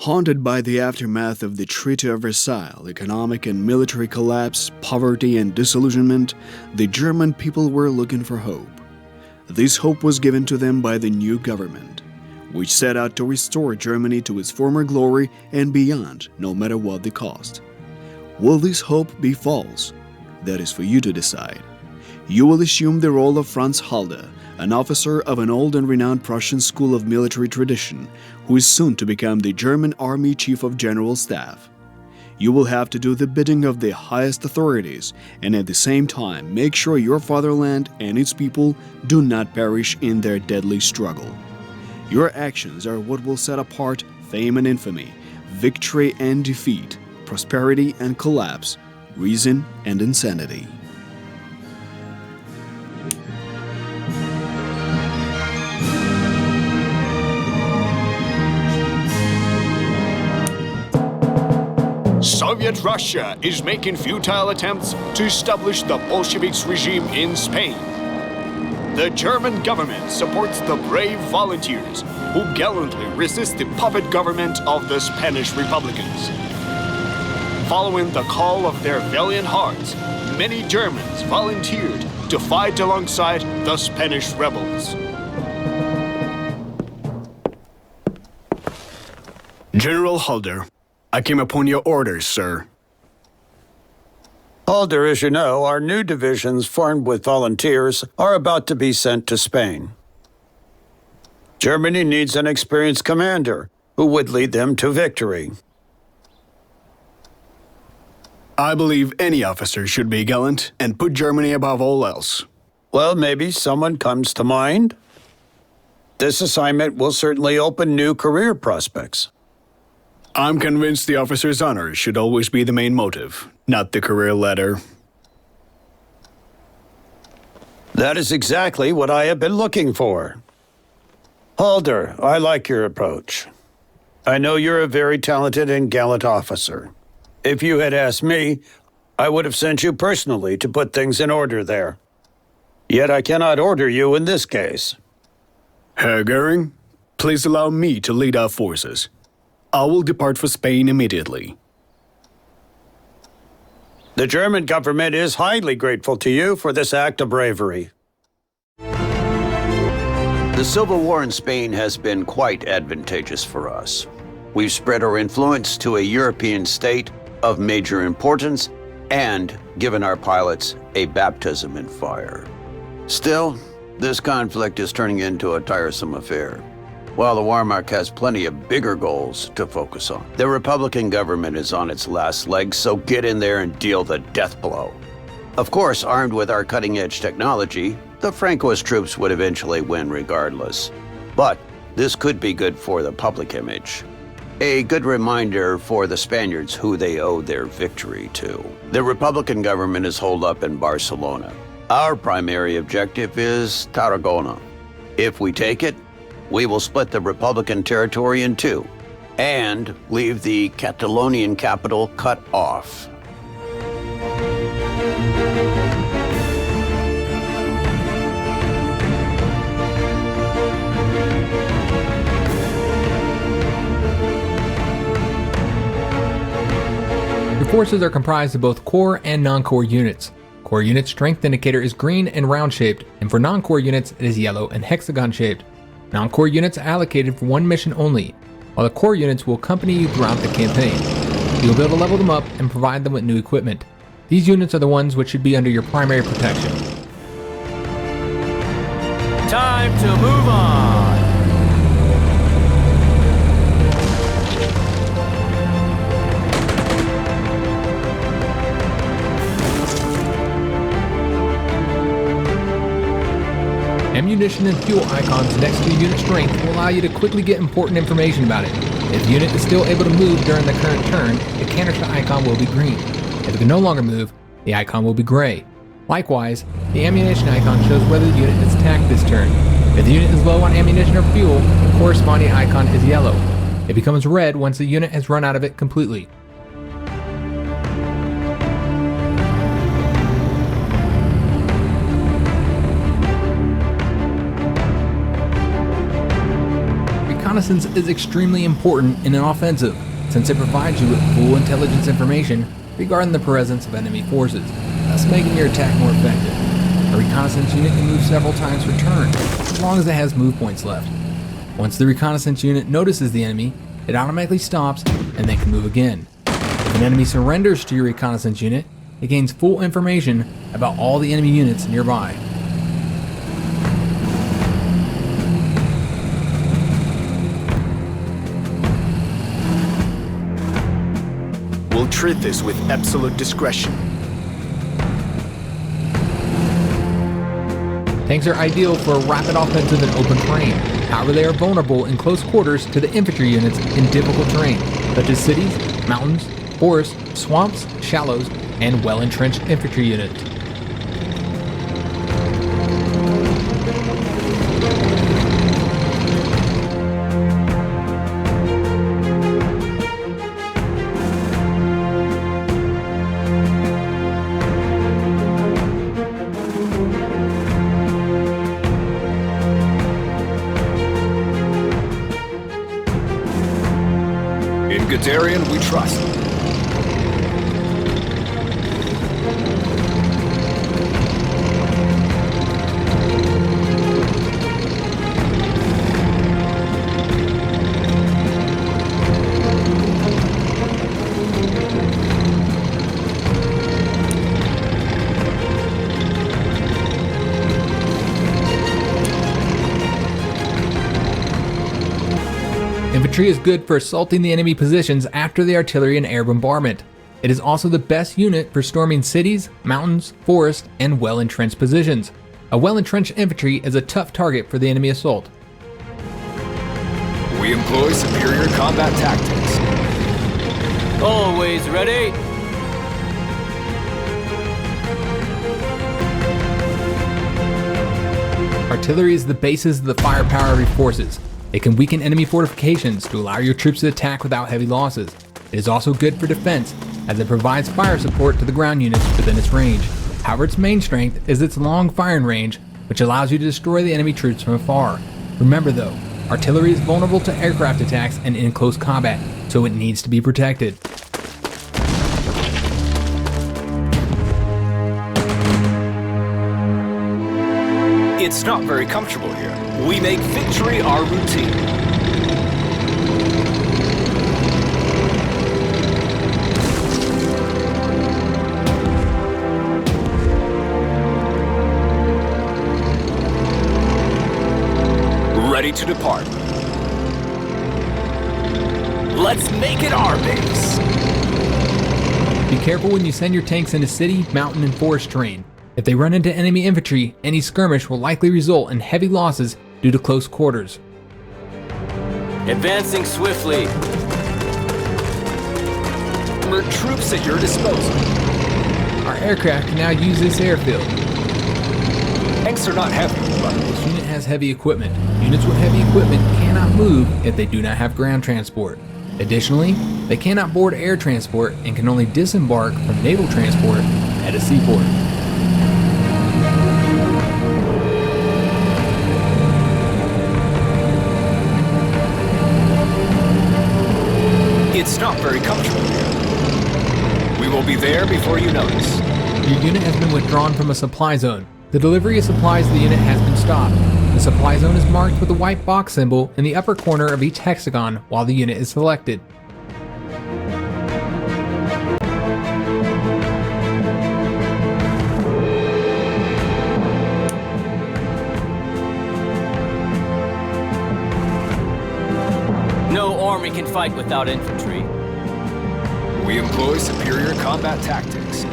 Haunted by the aftermath of the Treaty of Versailles, economic and military collapse, poverty and disillusionment, the German people were looking for hope. This hope was given to them by the new government, which set out to restore Germany to its former glory and beyond, no matter what the cost. Will this hope be false? That is for you to decide. You will assume the role of Franz Halder, an officer of an old and renowned Prussian school of military tradition, who is soon to become the German Army Chief of General Staff. You will have to do the bidding of the highest authorities, and at the same time make sure your fatherland and its people do not perish in their deadly struggle. Your actions are what will set apart fame and infamy, victory and defeat, prosperity and collapse, reason and insanity. Soviet Russia is making futile attempts to establish the Bolsheviks regime in Spain. The German government supports the brave volunteers who gallantly resist the puppet government of the Spanish Republicans. Following the call of their valiant hearts, many Germans volunteered to fight alongside the Spanish rebels. General Halder, I came upon your orders, sir. Halder, as you know, our new divisions formed with volunteers are about to be sent to Spain. Germany needs an experienced commander who would lead them to victory. I believe any officer should be gallant and put Germany above all else. Well, maybe someone comes to mind. This assignment will certainly open new career prospects. I'm convinced the officer's honor should always be the main motive, not the career ladder. That is exactly what I have been looking for. Halder, I like your approach. I know you're a very talented and gallant officer. If you had asked me, I would have sent you personally to put things in order there. Yet I cannot order you in this case. Herr Goering, please allow me to lead our forces. I will depart for Spain immediately. The German government is highly grateful to you for this act of bravery. The civil war in Spain has been quite advantageous for us. We've spread our influence to a European state of major importance and given our pilots a baptism in fire. Still, this conflict is turning into a tiresome affair. While the Wehrmacht has plenty of bigger goals to focus on. The Republican government is on its last legs, so get in there and deal the death blow. Of course, armed with our cutting-edge technology, the Francoist troops would eventually win regardless. But this could be good for the public image. A good reminder for the Spaniards who they owe their victory to. The Republican government is holed up in Barcelona. Our primary objective is Tarragona. If we take it, we will split the Republican territory in two and leave the Catalonian capital cut off. Your forces are comprised of both core and non-core units. Core units' strength indicator is green and round-shaped, and for non-core units it is yellow and hexagon-shaped. Non-core units are allocated for one mission only, while the core units will accompany you throughout the campaign. You'll be able to level them up and provide them with new equipment. These units are the ones which should be under your primary protection. Time to move on! Ammunition and fuel icons next to unit strength will allow you to quickly get important information about it. If the unit is still able to move during the current turn, the canister icon will be green. If it can no longer move, the icon will be gray. Likewise, the ammunition icon shows whether the unit is attacked this turn. If the unit is low on ammunition or fuel, the corresponding icon is yellow. It becomes red once the unit has run out of it completely. Reconnaissance is extremely important in an offensive, since it provides you with full intelligence information regarding the presence of enemy forces, thus making your attack more effective. A reconnaissance unit can move several times per turn, as long as it has move points left. Once the reconnaissance unit notices the enemy, it automatically stops and then can move again. If an enemy surrenders to your reconnaissance unit, it gains full information about all the enemy units nearby. We'll treat this with absolute discretion. Tanks are ideal for a rapid offensive in open terrain. However, they are vulnerable in close quarters to the infantry units in difficult terrain, such as cities, mountains, forests, swamps, shallows, and well-entrenched infantry units. In Guderian, we trust. Infantry is good for assaulting the enemy positions after the artillery and air bombardment. It is also the best unit for storming cities, mountains, forests, and well-entrenched positions. A well-entrenched infantry is a tough target for the enemy assault. We employ superior combat tactics. Always ready. Artillery is the basis of the firepower of your forces. It can weaken enemy fortifications to allow your troops to attack without heavy losses. It is also good for defense, as it provides fire support to the ground units within its range. However, its main strength is its long firing range, which allows you to destroy the enemy troops from afar. Remember though, artillery is vulnerable to aircraft attacks and in close combat, so it needs to be protected. It's not very comfortable here. We make victory our routine. Ready to depart. Let's make it our base. Be careful when you send your tanks into city, mountain, and forest terrain. If they run into enemy infantry, any skirmish will likely result in heavy losses due to close quarters. Advancing swiftly. We're troops at your disposal. Our aircraft can now use this airfield. Tanks are not heavy, but This unit has heavy equipment. Units with heavy equipment cannot move if they do not have ground transport. Additionally, they cannot board air transport and can only disembark from naval transport at a seaport. it's not very comfortable here. We will be there before you notice. Your unit has been withdrawn from a supply zone. The delivery of supplies to the unit has been stopped. The supply zone is marked with a white box symbol in the upper corner of each hexagon while the unit is selected. No army can fight without infantry. We employ superior combat tactics.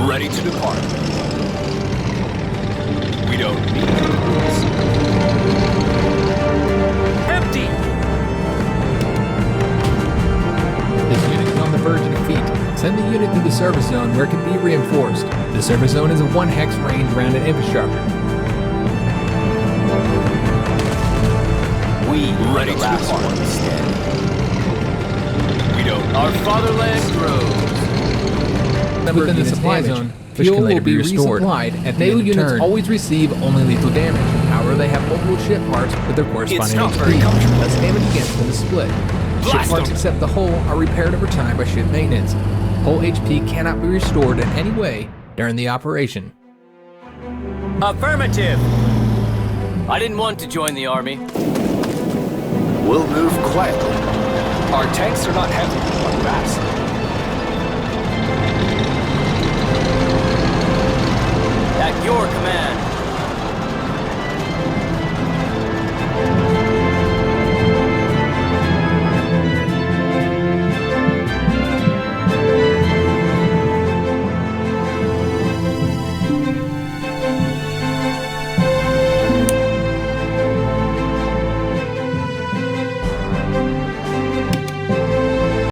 Ready to depart. We don't need vehicles. Empty! prefer to defeat. Send the unit to the service zone where it can be reinforced. The service zone is a 1 hex range around an infrastructure. We ready to last one standing. We don't. Our fatherland grows. Within the supply zone, fuel will be resupplied at naval units always receive only lethal damage. However, they have multiple ship parts with their corresponding HP. Thus, damage against them is split. Ship parts except the hull are repaired over time by ship maintenance. Hull HP cannot be restored in any way during the operation. Affirmative! I didn't want to join the army. We'll move quietly. Our tanks are not heavy, but fast. At your command.